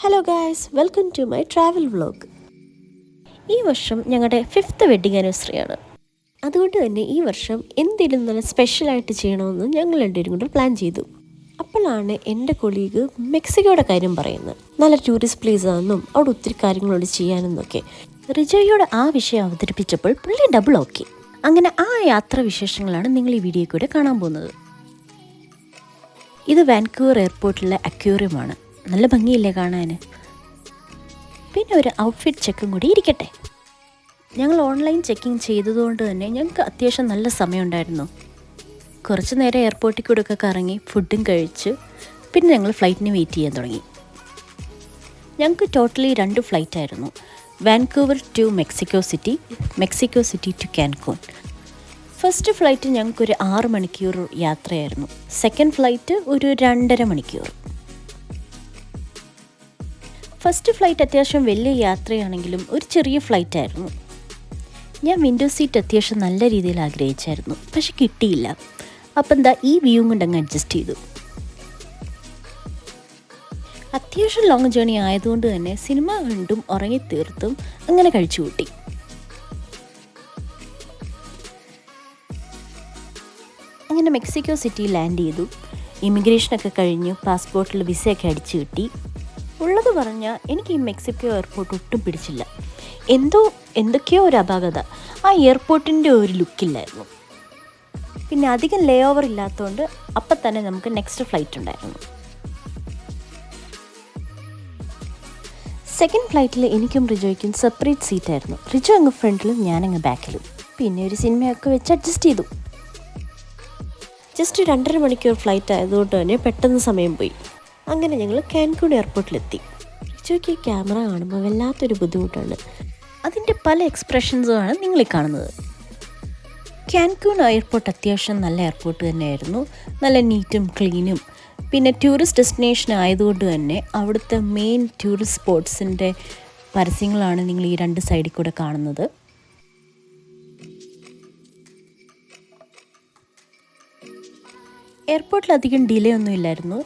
Hello guys, welcome to my travel vlog. ഈ വർഷം ഞങ്ങളുടെ 5th വെഡ്ഡിങ് ആനിവേഴ്സറിയാണ്. അതുകൊണ്ട് തന്നെ ഈ വർഷം എന്തെങ്കിലും നല്ല സ്പെഷ്യലായിട്ട് ചെയ്യണമെന്ന് ഞങ്ങൾ രണ്ടുപേരും കൂടെ പ്ലാൻ ചെയ്തു. അപ്പോഴാണ് എൻ്റെ കൊളീഗ് മെക്സിക്കോയുടെ കാര്യം പറയുന്നത്. നല്ല ടൂറിസ്റ്റ് പ്ലേസ് ആണെന്നും അവിടെ ഒത്തിരി കാര്യങ്ങളോട് ചെയ്യാനെന്നൊക്കെ. റിജോയോട് ആ വിഷയം അവതരിപ്പിച്ചപ്പോൾ പുള്ളി ഡബിൾ ഓക്കെ. അങ്ങനെ ആ യാത്രാ വിശേഷങ്ങളാണ് നിങ്ങൾ ഈ വീഡിയോ കൂടെ കാണാൻ പോകുന്നത്. ഇത് വാൻകൂവർ എയർപോർട്ടിലെ അക്വേറിയമാണ്. നല്ല ഭംഗിയില്ലേ കാണാൻ. പിന്നെ ഒരു ഔട്ട്ഫിറ്റ് ചെക്കും കൂടി ഇരിക്കട്ടെ. ഞങ്ങൾ ഓൺലൈൻ ചെക്കിങ് ചെയ്തതുകൊണ്ട് തന്നെ ഞങ്ങൾക്ക് അത്യാവശ്യം നല്ല സമയമുണ്ടായിരുന്നു. കുറച്ച് നേരം എയർപോർട്ടിൽ കൂടെ ഒക്കെ കറങ്ങി ഫുഡും കഴിച്ച് പിന്നെ ഞങ്ങൾ ഫ്ലൈറ്റിന് വെയിറ്റ് ചെയ്യാൻ തുടങ്ങി. ഞങ്ങൾക്ക് ടോട്ടലി 2 ഫ്ലൈറ്റായിരുന്നു. Vancouver to Mexico City to Cancun. First flight ഞങ്ങൾക്കൊരു 6 മണിക്കൂർ യാത്രയായിരുന്നു. സെക്കൻഡ് ഫ്ലൈറ്റ് ഒരു 2.5 മണിക്കൂർ. ഫസ്റ്റ് ഫ്ലൈറ്റ് അത്യാവശ്യം വലിയ യാത്രയാണെങ്കിലും ഒരു ചെറിയ ഫ്ലൈറ്റായിരുന്നു. ഞാൻ വിൻഡോ സീറ്റ് അത്യാവശ്യം നല്ല രീതിയിൽ ആഗ്രഹിച്ചായിരുന്നു, പക്ഷെ കിട്ടിയില്ല. അപ്പം എന്താ ഈ വ്യൂ കൊണ്ട് അങ്ങ് അഡ്ജസ്റ്റ് ചെയ്തു. അത്യാവശ്യം ലോങ് ജേണി ആയതുകൊണ്ട് തന്നെ സിനിമ കണ്ടും ഉറങ്ങിത്തീർത്തും അങ്ങനെ കഴിച്ചു കൂട്ടി. അങ്ങനെ മെക്സിക്കോ സിറ്റി ലാൻഡ് ചെയ്തു. ഇമിഗ്രേഷനൊക്കെ കഴിഞ്ഞു, പാസ്പോർട്ടിൽ വിസയൊക്കെ അടിച്ചു കിട്ടി. ഉള്ളത് പറഞ്ഞാൽ എനിക്ക് ഈ മെക്സിക്കോ എയർപോർട്ട് ഒട്ടും പിടിച്ചില്ല. എന്തൊക്കെയോ ഒരു അപാകത. ആ എയർപോർട്ടിൻ്റെ ഒരു ലുക്കില്ലായിരുന്നു. പിന്നെ അധികം ലേ ഓവർ ഇല്ലാത്തതുകൊണ്ട് അപ്പം തന്നെ നമുക്ക് നെക്സ്റ്റ് ഫ്ലൈറ്റ് ഉണ്ടായിരുന്നു. സെക്കൻഡ് ഫ്ലൈറ്റിൽ എനിക്കും റിജോയ്ക്കും സെപ്പറേറ്റ് സീറ്റായിരുന്നു. റിജോ അങ്ങ് ഫ്രണ്ടിലും ഞാനങ്ങ് ബാക്കിലും. പിന്നെ ഒരു സിനിമയൊക്കെ വെച്ച് അഡ്ജസ്റ്റ് ചെയ്തു. ജസ്റ്റ് 2.5 മണിക്കൂർ ഫ്ലൈറ്റ് ആയതുകൊണ്ട് തന്നെ പെട്ടെന്ന് സമയം പോയി. അങ്ങനെ ഞങ്ങൾ കാൻകൂൺ എയർപോർട്ടിലെത്തി. റിജോയ്ക്ക് ക്യാമറ കാണുമ്പോൾ വല്ലാത്തൊരു ബുദ്ധിമുട്ടാണ്. അതിൻ്റെ പല എക്സ്പ്രഷൻസുമാണ് നിങ്ങളീ കാണുന്നത്. കാൻകൂൺ എയർപോർട്ട് അത്യാവശ്യം നല്ല എയർപോർട്ട് തന്നെയായിരുന്നു. നല്ല നീറ്റും ക്ലീനും. പിന്നെ ടൂറിസ്റ്റ് ഡെസ്റ്റിനേഷൻ ആയതുകൊണ്ട് തന്നെ അവിടുത്തെ മെയിൻ ടൂറിസ്റ്റ് സ്പോട്ട്സിൻ്റെ പരസ്യങ്ങളാണ് നിങ്ങൾ ഈ 2 സൈഡിൽ കൂടെ കാണുന്നത്. എയർപോർട്ടിൽ അധികം ഡിലേ ഒന്നും ഇല്ലായിരുന്നു.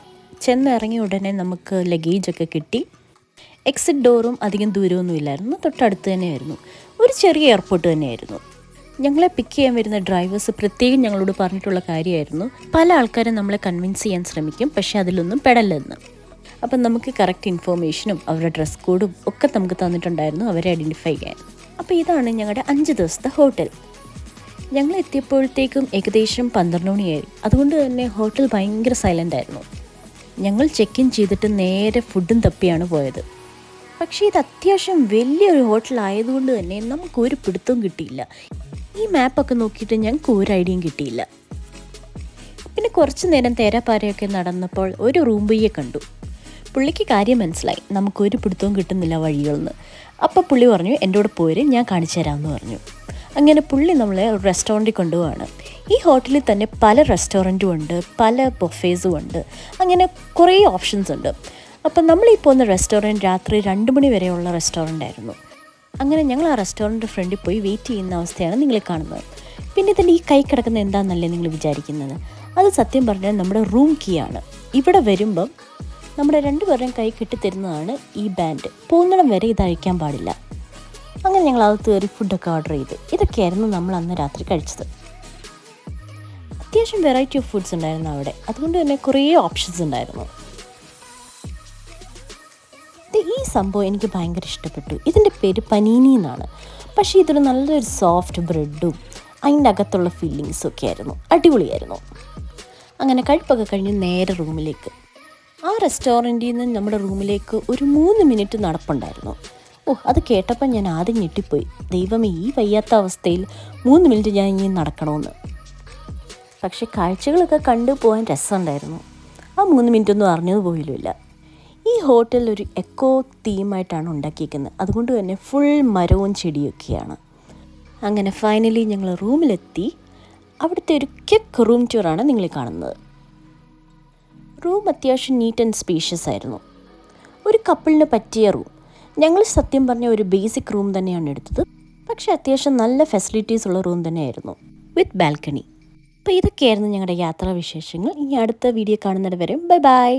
ചെന്നിറങ്ങിയ ഉടനെ നമുക്ക് ലഗേജൊക്കെ കിട്ടി. എക്സിറ്റ് ഡോറും അധികം ദൂരമൊന്നും ഇല്ലായിരുന്നു, തൊട്ടടുത്ത് തന്നെയായിരുന്നു. ഒരു ചെറിയ എയർപോർട്ട് തന്നെയായിരുന്നു. ഞങ്ങളെ പിക്ക് ചെയ്യാൻ വരുന്ന ഡ്രൈവേഴ്സ് പ്രത്യേകം ഞങ്ങളോട് പറഞ്ഞിട്ടുള്ള കാര്യമായിരുന്നു, പല ആൾക്കാരും നമ്മളെ കൺവിൻസ് ചെയ്യാൻ ശ്രമിക്കും, പക്ഷേ അതിലൊന്നും പെടല്ലെന്ന്. അപ്പം നമുക്ക് കറക്റ്റ് ഇൻഫോർമേഷനും അവരുടെ ഡ്രസ് കോഡും ഒക്കെ നമുക്ക് തന്നിട്ടുണ്ടായിരുന്നു അവരെ ഐഡൻറ്റിഫൈ ചെയ്യാൻ. അപ്പോൾ ഇതാണ് ഞങ്ങളുടെ 5 ദിവസത്തെ ഹോട്ടൽ. ഞങ്ങൾ എത്തിയപ്പോഴത്തേക്കും ഏകദേശം 12 മണിയായി. അതുകൊണ്ട് തന്നെ ഹോട്ടൽ ഭയങ്കര സൈലൻ്റ് ആയിരുന്നു. ഞങ്ങൾ ചെക്ക് ഇൻ ചെയ്തിട്ട് നേരെ ഫുഡും തപ്പിയാണ് പോയത്. പക്ഷേ ഇത് അത്യാവശ്യം വലിയൊരു ഹോട്ടലായതുകൊണ്ട് തന്നെ നമുക്കൊരു പിടുത്തവും കിട്ടിയില്ല. ഈ മാപ്പൊക്കെ നോക്കിയിട്ട് ഞങ്ങൾക്ക് ഒരു ഐഡിയയും കിട്ടിയില്ല. പിന്നെ കുറച്ച് നേരം തേരാപ്പാരയൊക്കെ നടന്നപ്പോൾ ഒരു റൂം ബോയിയെ കണ്ടു. പുള്ളിക്ക് കാര്യം മനസ്സിലായി, നമുക്കൊരു പിടുത്തവും കിട്ടുന്നില്ല വഴികളെന്ന്. അപ്പോൾ പുള്ളി പറഞ്ഞു, എൻ്റെ കൂടെ പോര്, ഞാൻ കാണിച്ചു തരാമെന്ന് പറഞ്ഞു. അങ്ങനെ പുള്ളി നമ്മളെ റെസ്റ്റോറൻറ്റിൽ കൊണ്ടുപോവാണ്. ഈ ഹോട്ടലിൽ തന്നെ പല റെസ്റ്റോറൻറ്റും ഉണ്ട്, പല ബൊഫേസും ഉണ്ട്, അങ്ങനെ കുറേ ഓപ്ഷൻസ് ഉണ്ട്. അപ്പം നമ്മളീ പോകുന്ന റെസ്റ്റോറൻറ്റ് രാത്രി 2 മണി വരെയുള്ള റെസ്റ്റോറൻ്റ് ആയിരുന്നു. അങ്ങനെ ഞങ്ങൾ ആ റെസ്റ്റോറൻറ്റ് ഫ്രണ്ടിൽ പോയി വെയിറ്റ് ചെയ്യുന്ന അവസ്ഥയാണ് നിങ്ങൾ കാണുന്നത്. പിന്നെ ഇതിൻ്റെ ഈ കൈ കിടക്കുന്ന എന്താണെന്നല്ലേ നിങ്ങൾ വിചാരിക്കുന്നത്? അത് സത്യം പറഞ്ഞാൽ നമ്മുടെ റൂം കീ ആണ്. ഇവിടെ വരുമ്പം നമ്മുടെ 2 പേരുടെയും കൈ കെട്ടിത്തരുന്നതാണ് ഈ ബാൻഡ്. പോകുന്നിടം വരെ ഇത് അഴിക്കാൻ പാടില്ല. അങ്ങനെ ഞങ്ങൾ അകത്ത് കയറി ഫുഡൊക്കെ ഓർഡർ ചെയ്തു. ഇതൊക്കെയായിരുന്നു നമ്മൾ അന്ന് രാത്രി കഴിച്ചത്. അത്യാവശ്യം വെറൈറ്റി ഓഫ് ഫുഡ്സ് ഉണ്ടായിരുന്നു അവിടെ, അതുകൊണ്ട് തന്നെ കുറേ ഓപ്ഷൻസ് ഉണ്ടായിരുന്നു. ഈ സംഭവം എനിക്ക് ഭയങ്കര ഇഷ്ടപ്പെട്ടു. ഇതിൻ്റെ പേര് പനീനി എന്നാണ്. പക്ഷേ ഇതൊരു നല്ലൊരു സോഫ്റ്റ് ബ്രെഡും അതിൻ്റെ അകത്തുള്ള ഫീലിങ്സും ഒക്കെ ആയിരുന്നു. അടിപൊളിയായിരുന്നു. അങ്ങനെ കഴിപ്പൊക്കെ കഴിഞ്ഞ് നേരെ റൂമിലേക്ക്. ആ റെസ്റ്റോറൻറ്റിൽ നിന്ന് നമ്മുടെ റൂമിലേക്ക് ഒരു 3 മിനിറ്റ് നടപ്പുണ്ടായിരുന്നു. അത് കേട്ടപ്പോൾ ഞാൻ ആദ്യം ഞെട്ടിപ്പോയി. ദൈവമേ, ഈ വയ്യാത്ത അവസ്ഥയിൽ 3 മിനിറ്റ് ഞാൻ ഇനി നടക്കണമെന്ന്. പക്ഷേ കാഴ്ചകളൊക്കെ കണ്ടു പോകാൻ രസമുണ്ടായിരുന്നു. ആ 3 മിനിറ്റൊന്നും അറിഞ്ഞത് പോലുമില്ല. ഈ ഹോട്ടൽ ഒരു എക്കോ തീമായിട്ടാണ് ഉണ്ടാക്കിയിരിക്കുന്നത്. അതുകൊണ്ട് തന്നെ ഫുൾ മരവും ചെടിയൊക്കെയാണ്. അങ്ങനെ ഫൈനലി ഞങ്ങൾ റൂമിലെത്തി. അവിടുത്തെ ഒരു ക്വിക്ക് റൂം ടൂറാണ് നിങ്ങൾ കാണുന്നത്. റൂം അത്യാവശ്യം നീറ്റ് ആൻഡ് സ്പേഷ്യസ് ആയിരുന്നു. ഒരു കപ്പിളിന് പറ്റിയ റൂം. ഞങ്ങൾ സത്യം പറഞ്ഞ ഒരു ബേസിക് റൂം തന്നെയാണ് എടുത്തത്, പക്ഷേ അത്യാവശ്യം നല്ല ഫെസിലിറ്റീസ് ഉള്ള റൂം തന്നെയായിരുന്നു, വിത്ത് ബാൽക്കണി. അപ്പോൾ ഇതൊക്കെയായിരുന്നു ഞങ്ങളുടെ യാത്രാവിശേഷങ്ങൾ. ഇനി അടുത്ത വീഡിയോ കാണുന്നത് വരെ ബൈ ബൈ.